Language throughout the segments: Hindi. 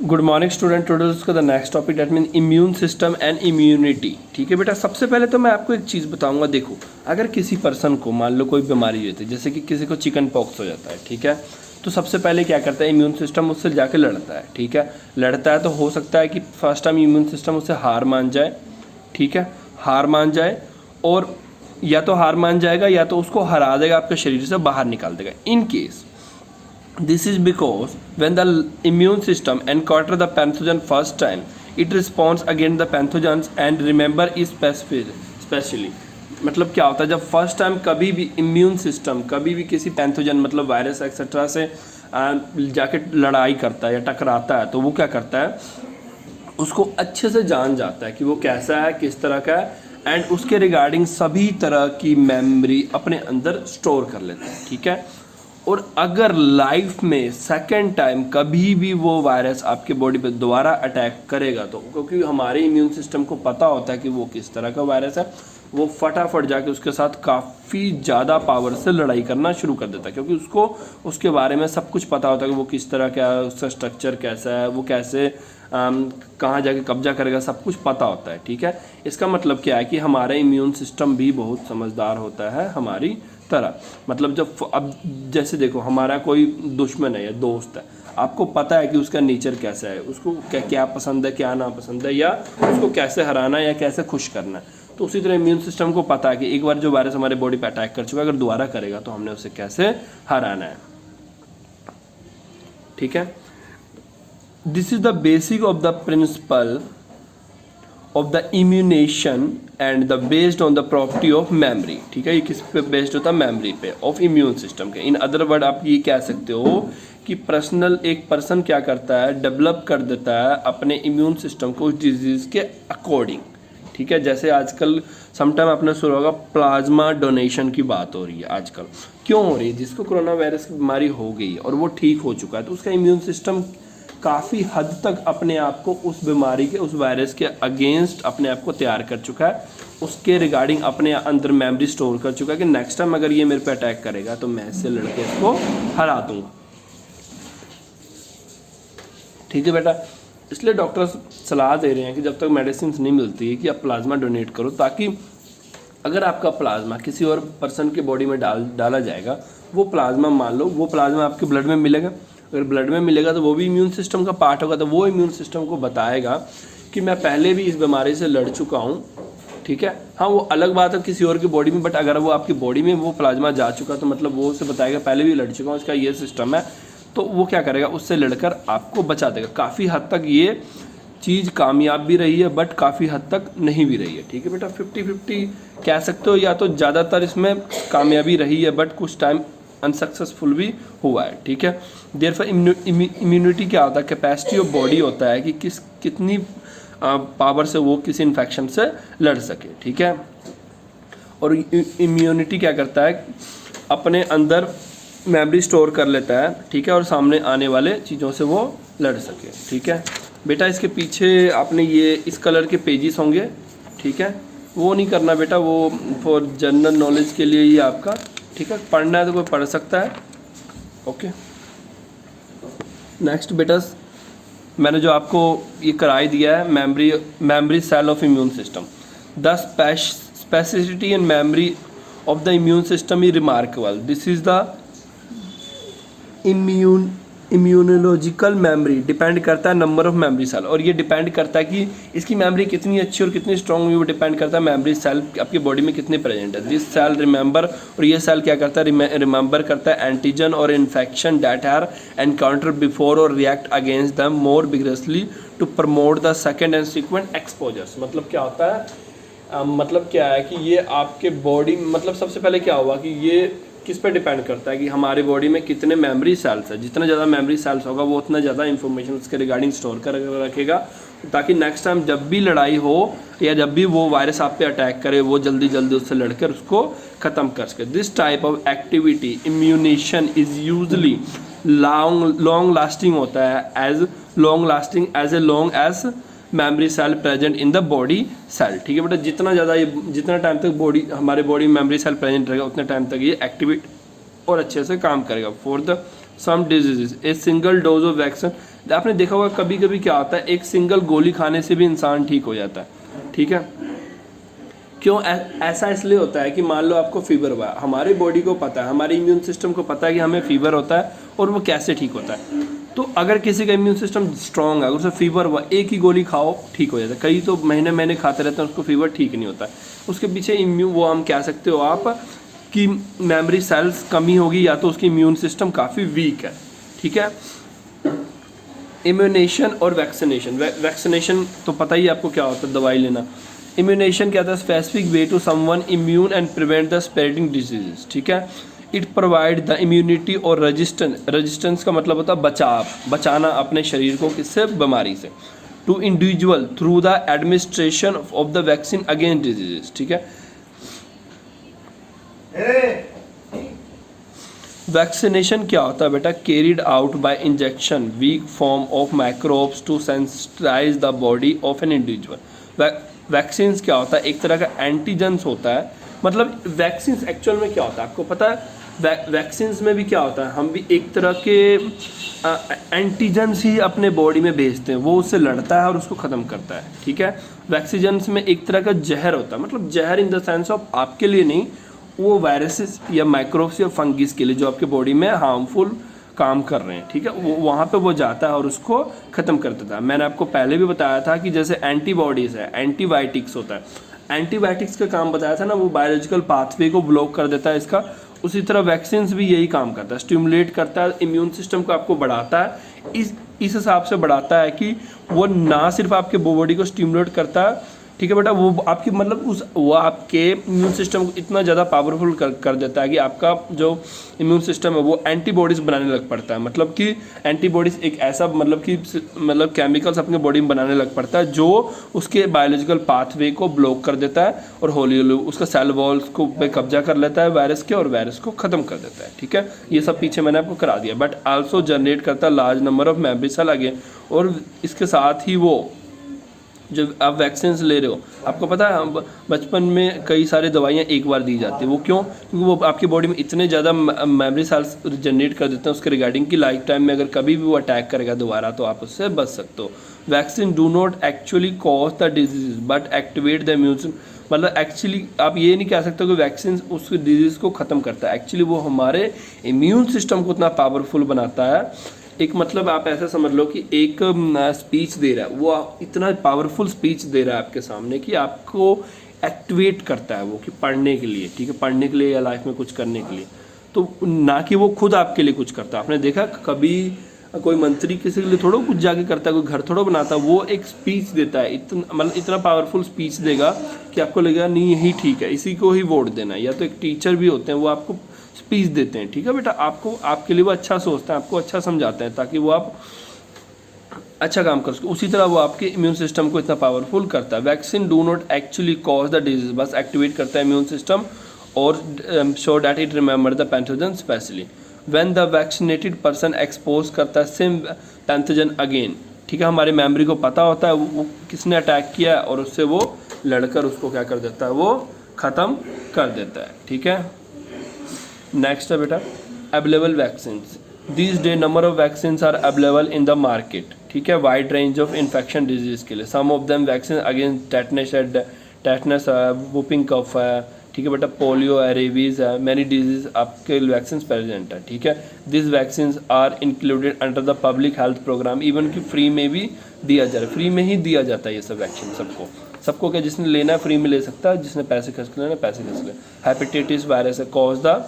Good morning student. टुडे उसका the next topic that mean immune system and immunity. ठीक है बेटा, सबसे पहले तो मैं आपको एक चीज़ बताऊंगा। देखो, अगर किसी पर्सन को मान लो कोई बीमारी होती है, जैसे कि किसी को चिकन पॉक्स हो जाता है, ठीक है, तो सबसे पहले क्या करता है, इम्यून सिस्टम उससे जाके लड़ता है। ठीक है, लड़ता है तो हो सकता है कि फर्स्ट टाइम इम्यून सिस्टम उससे हार मान जाए। ठीक है, हार मान जाए, और या तो हार मान जाएगा या तो उसको हरा देगा, आपके शरीर से बाहर निकाल देगा। In case this is because when the immune system encounter the pathogen first time, it responds against the pathogens and remember is specially। मतलब क्या होता है, जब फर्स्ट टाइम कभी भी इम्यून सिस्टम कभी भी किसी पैथोजन मतलब वायरस एक्सेट्रा से जाके लड़ाई करता है या टकराता है, तो वो क्या करता है, उसको अच्छे से जान जाता है कि वो कैसा है, किस तरह का है, एंड उसके रिगार्डिंग सभी तरह की मेमोरी अपने अंदर स्टोर कर लेता है। ठीक है, और अगर लाइफ में सेकेंड टाइम कभी भी वो वायरस आपके बॉडी पे दोबारा अटैक करेगा, तो क्योंकि हमारे इम्यून सिस्टम को पता होता है कि वो किस तरह का वायरस है, वो फटाफट जाके उसके साथ काफ़ी ज़्यादा पावर से लड़ाई करना शुरू कर देता है, क्योंकि उसको उसके बारे में सब कुछ पता होता है कि वो किस तरह का है, उसका स्ट्रक्चर कैसा है, वो कैसे कहाँ जाके कब्जा करेगा, सब कुछ पता होता है। ठीक है, इसका मतलब क्या है कि हमारा इम्यून सिस्टम भी बहुत समझदार होता है हमारी तरह। मतलब जब अब जैसे देखो, हमारा कोई दुश्मन है या दोस्त है, आपको पता है कि उसका नेचर कैसा है, उसको क्या पसंद है, क्या ना पसंद है, या उसको कैसे हराना है या कैसे खुश करना है। तो उसी तरह इम्यून सिस्टम को पता है कि एक बार जो वायरस हमारे बॉडी पे अटैक कर चुका है, अगर दोबारा करेगा तो हमने उसे कैसे हराना है। ठीक है, this is the basic of the principle of the immunisation and the based on the property of memory. ठीक है, ये किस पे बेस्ड होता है, मेमोरी पे ऑफ इम्यून सिस्टम के। इन अदर वर्ड आप ये कह सकते हो कि एक पर्सन क्या करता है, डेवलप कर देता है अपने इम्यून सिस्टम को उस डिजीज के अकॉर्डिंग। ठीक है, जैसे आजकल समटाइम आपने सुना होगा प्लाज्मा डोनेशन की बात हो रही है आजकल। क्यों हो रही है, जिसको कोरोना वायरस की बीमारी हो गई और वो ठीक हो चुका है, तो उसका इम्यून सिस्टम काफ़ी हद तक अपने आप को उस बीमारी के, उस वायरस के अगेंस्ट अपने आप को तैयार कर चुका है, उसके रिगार्डिंग अपने अंदर मेमोरी स्टोर कर चुका है कि नेक्स्ट टाइम अगर ये मेरे पे अटैक करेगा तो मैं इससे लड़के इसको हरा दूंगा। ठीक है बेटा, इसलिए डॉक्टर्स सलाह दे रहे हैं कि जब तक मेडिसिन नहीं मिलती है कि आप प्लाज्मा डोनेट करो, ताकि अगर आपका प्लाज्मा किसी और पर्सन के बॉडी में डाला जाएगा, वो प्लाज्मा मान लो वो प्लाज्मा आपके ब्लड में मिलेगा, अगर ब्लड में मिलेगा तो वो भी इम्यून सिस्टम का पार्ट होगा, तो वो इम्यून सिस्टम को बताएगा कि मैं पहले भी इस बीमारी से लड़ चुका हूँ। ठीक है, हाँ वो अलग बात है किसी और की बॉडी में, बट अगर वो आपकी बॉडी में वो प्लाज्मा जा चुका तो मतलब वो उसे बताएगा पहले भी लड़ चुका हूँ, इसका ये सिस्टम है, तो वो क्या करेगा, उससे लड़कर आपको बचा देगा। काफ़ी हद तक ये चीज़ कामयाब भी रही है, बट काफ़ी हद तक नहीं भी रही है। ठीक है बेटा, 50-50 कह सकते हो, या तो ज़्यादातर इसमें कामयाबी रही है बट कुछ टाइम अनसक्सेसफुल भी हुआ है। ठीक है, देयरफॉर इम्यूनिटी क्या होता है, कैपेसिटी ऑफ बॉडी होता है कि कितनी पावर से वो किसी इन्फेक्शन से लड़ सके। ठीक है, और इम्यूनिटी क्या करता है, अपने अंदर मेमोरी स्टोर कर लेता है। ठीक है, और सामने आने वाले चीज़ों से वो लड़ सके। ठीक है बेटा, इसके पीछे आपने ये इस कलर के पेजेस होंगे। ठीक है, वो नहीं करना बेटा, वो फॉर जनरल नॉलेज के लिए ही आपका। ठीक है, पढ़ना है तो कोई पढ़ सकता है। ओके, नेक्स्ट बेटा, मैंने जो आपको ये कराई दिया है, memory cell of immune system. The specificity and memory of the immune system is remarkable. This is the immunological memory depend करता है नंबर ऑफ मेमोरी सेल, और ये डिपेंड करता है कि इसकी मेमोरी कितनी अच्छी और कितनी स्ट्रॉन्ग हुई, वो डिपेंड करता है मेमोरी सेल आपकी बॉडी में कितने प्रेजेंट है। दिस सेल रिमेंबर, और ये सेल क्या करता है, रिमेंबर करता है एंटीजन और infection that are encounter before और react against them more vigorously to promote the second and sequent exposures. मतलब क्या होता है, मतलब क्या है कि ये आपके बॉडी, मतलब सबसे पहले क्या हुआ कि ये किस पे डिपेंड करता है कि हमारे बॉडी में कितने मेमोरी सेल्स है। जितना ज़्यादा मेमोरी सेल्स होगा वो उतना ज़्यादा इंफॉर्मेशन उसके रिगार्डिंग स्टोर कर रखेगा, ताकि नेक्स्ट टाइम जब भी लड़ाई हो या जब भी वो वायरस आप पे अटैक करे, वो जल्दी जल्दी उससे लड़कर उसको ख़त्म कर सके। This type of activity immunisation is usually long lasting होता है, as long as memory cell present in the body cell. ठीक है बेटा, जितना टाइम तक हमारे बॉडी में मेमोरी सेल प्रेजेंट रहेगा उतने टाइम तक ये एक्टिवेट और अच्छे से काम करेगा। For the some diseases a single dose of vaccine आपने देखा होगा कभी कभी क्या होता है, एक सिंगल गोली खाने से भी इंसान ठीक हो जाता है, ठीक है। क्यों ऐसा इसलिए होता है कि मान लो आपको फीवर हुआ, हमारी बॉडी को पता है, हमारे इम्यून सिस्टम को पता है कि हमें फीवर होता है और वो कैसे ठीक होता है। तो अगर किसी का इम्यून सिस्टम स्ट्रांग है, अगर उसे फीवर हुआ, एक ही गोली खाओ ठीक हो जाता है। कई तो महीने महीने खाते रहते हैं, उसको फीवर ठीक नहीं होता है। उसके पीछे वो हम कह सकते हो आप कि मेमोरी सेल्स कमी होगी या तो उसकी इम्यून सिस्टम काफ़ी वीक है, ठीक है। इम्यूनेशन और वैक्सीनेशन, वैक्सीनेशन तो पता ही आपको क्या होता है, दवाई लेना। इम्यूनेशन क्या होता है, specific way to someone immune and prevent the spreading diseases, ठीक है। इट प्रोवाइड द इम्यूनिटी और रेजिस्टेंस का मतलब होता है बचाव, बचाना अपने शरीर को किससे, बीमारी से। To individual through the administration of the vaccine against diseases, ठीक है। वैक्सीनेशन क्या होता है बेटा, carried out by injection weak form of microbes to sensitise the body of an individual. Vaccine क्या होता है, एक तरह का एंटीजेंस होता है। मतलब वैक्सीन एक्चुअल में क्या होता है आपको पता है, वैक्सीन में भी क्या होता है, हम भी एक तरह के एंटीजेंस ही अपने बॉडी में भेजते हैं, वो उससे लड़ता है और उसको ख़त्म करता है, ठीक है। वैक्सीजेंस में एक तरह का जहर होता है, मतलब जहर इन द सेंस ऑफ आपके लिए नहीं, वो वायरसेस या माइक्रोब्स या फंगिस के लिए जो आपके बॉडी में हार्मफुल काम कर रहे हैं, ठीक है, वो वहाँ पे वो जाता है और उसको ख़त्म कर देता है। मैंने आपको पहले भी बताया था कि जैसे एंटीबॉडीज़ है, एंटीबायोटिक्स होता है, एंटीबायोटिक्स का काम बताया था ना, वो बायोलॉजिकल पाथवे को ब्लॉक कर देता है इसका। उसी तरह वैक्सीन भी यही काम करता है, स्टिमुलेट करता है, इम्यून सिस्टम को आपको बढ़ाता है। इस हिसाब से बढ़ाता है कि वो ना सिर्फ आपके बॉडी को स्टिमुलेट करता है, ठीक है बेटा, वो आपकी मतलब वो आपके इम्यून सिस्टम को इतना ज़्यादा पावरफुल कर देता है कि आपका जो इम्यून सिस्टम है वो एंटीबॉडीज़ बनाने लग पड़ता है। मतलब कि एंटीबॉडीज़ एक ऐसा मतलब केमिकल्स अपने बॉडी में बनाने लग पड़ता है जो उसके बायोलॉजिकल पाथवे को ब्लॉक कर देता है और हौली हौली उसका सेल वॉल्स को पे कब्जा कर लेता है वायरस के, और वायरस को ख़त्म कर देता है, ठीक है। ये सब पीछे मैंने आपको करा दिया। बट आल्सो जनरेट करता है large number of memory cell again, और इसके साथ ही वो जो आप वैक्सीन ले रहे हो, आपको पता है बचपन में कई सारी दवाइयाँ एक बार दी जाती है, वो क्यों, क्योंकि वो आपकी बॉडी में इतने ज़्यादा मेमोरी सेल्स जनरेट कर देते हैं उसके रिगार्डिंग की लाइफ टाइम में अगर कभी भी वो अटैक करेगा दोबारा तो आप उससे बच सकते हो। Vaccine do not actually cause the disease but activate the immune, मतलब एक्चुअली आप ये नहीं कह सकते कि वैक्सीन उस डिजीज़ को ख़त्म करता है, एक्चुअली वो हमारे इम्यून सिस्टम को इतना पावरफुल बनाता है। एक मतलब आप ऐसा समझ लो कि एक स्पीच दे रहा है, वो इतना पावरफुल स्पीच दे रहा है आपके सामने कि आपको एक्टिवेट करता है वो कि पढ़ने के लिए, ठीक है, पढ़ने के लिए या लाइफ में कुछ करने के लिए, तो ना कि वो खुद आपके लिए कुछ करता है। आपने देखा कभी कोई मंत्री किसी के लिए थोड़ा कुछ जाके करता है, कोई घर थोड़ा बनाता है, वो एक स्पीच देता है, इतना पावरफुल स्पीच देगा कि आपको लगेगा नहीं यही ठीक है, इसी को ही वोट देना है। या तो एक टीचर भी होते हैं वो आपको स्पीच देते हैं, ठीक है बेटा, आपको आपके लिए वो अच्छा सोचते हैं, आपको अच्छा समझाते हैं ताकि वो आप अच्छा काम कर सको। उसी तरह वो आपके इम्यून सिस्टम को इतना पावरफुल करता है। Vaccine do not actually cause the disease, बस एक्टिवेट करता है इम्यून सिस्टम और show that it remember the pathogen specially when the vaccinated person expose करता है सेम पैथोजन अगेन, ठीक है, हमारी मेमोरी को पता होता है वो किसने अटैक किया है और उससे वो लड़कर उसको क्या कर देता है, वो ख़त्म कर देता है, ठीक है। नेक्स्ट है बेटा available vaccine. This day number of vaccine are available in the market, ठीक है, wide range of infection disease के लिए। Some of them vaccine against tetanus whooping cough है, ठीक है बेटा, पोलियो है, रेबीज़ है, मैनी डिजीज आपके वैक्सीन प्रेजेंट है, ठीक है। This vaccine are included under the public health programme, even कि फ्री में भी दिया जा रहा है, फ्री में ही दिया जाता है ये सब वैक्सीन सबको क्या, जिसने लेना है फ्री में ले सकता है, जिसने पैसे खर्च करना है पैसे खर्च ले। हेपेटाइटिस वायरस है कॉज द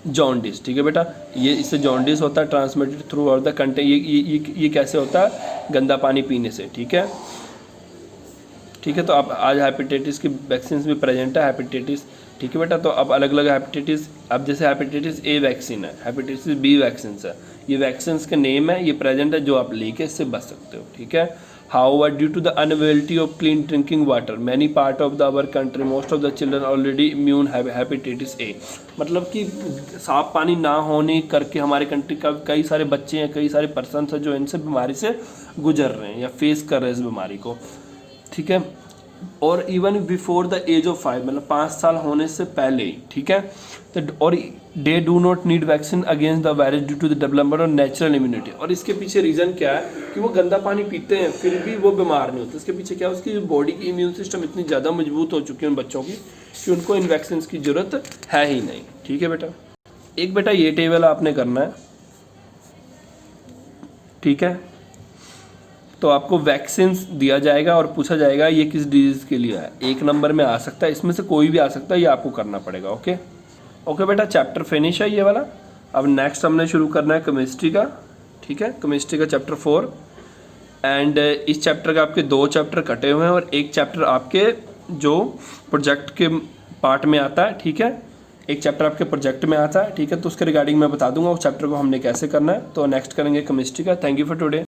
जॉन्डिस, ठीक है बेटा, ये इससे जॉन्डिस होता है transmitted through out the country. ये कैसे होता है, गंदा पानी पीने से, ठीक है, ठीक है। तो अब आज हेपेटाइटिस की वैक्सीन भी प्रेजेंट है, हेपेटाइटिस, ठीक है बेटा। तो अब अलग अलग हेपेटाइटिस, अब जैसे हेपेटाइटिस ए वैक्सीन है, हेपेटाइटिस बी वैक्सीन है, ये वैक्सीन के नेम है, ये प्रेजेंट है, जो आप लेके इससे बच सकते हो, ठीक है। However, due to the unavailability of clean drinking water, many part of our country, most of the children already immune hepatitis A, मतलब कि साफ पानी ना होने करके हमारे कंट्री का कई सारे बच्चे हैं, कई सारे पर्सन हैं जो इनसे बीमारी से गुजर रहे हैं या फेस कर रहे हैं इस बीमारी को, ठीक है। और even before the age of 5, मतलब 5 साल होने से पहले ही, ठीक है। तो और they do not need vaccine against the virus due to the development और नेचुरल इम्यूनिटी। और इसके पीछे रीज़न क्या है कि वो गंदा पानी पीते हैं फिर भी वो बीमार नहीं होते। इसके पीछे क्या है, उसकी बॉडी की इम्यून सिस्टम इतनी ज़्यादा मजबूत हो चुकी है उन बच्चों की कि उनको इन वैक्सीन की ज़रूरत है ही नहीं, ठीक है बेटा। एक बेटा ये टेबल आपने करना है, ठीक है। तो आपको वैक्सीन दिया जाएगा और पूछा जाएगा ये किस डिजीज़ के लिए है। 1 नंबर में आ सकता है, इसमें से कोई भी आ सकता है, ये आपको करना पड़ेगा। ओके ओके बेटा, चैप्टर फिनिश है ये वाला। अब नेक्स्ट हमने शुरू करना है केमिस्ट्री का, ठीक है। केमिस्ट्री का चैप्टर 4 एंड इस चैप्टर का आपके 2 चैप्टर कटे हुए हैं और 1 चैप्टर आपके जो प्रोजेक्ट के पार्ट में आता है, ठीक है। 1 चैप्टर आपके प्रोजेक्ट में आता है, ठीक है। तो उसके रिगार्डिंग मैं बता दूंगा उस चैप्टर को हमने कैसे करना है। तो नेक्स्ट करेंगे केमिस्ट्री का। Thank you for today.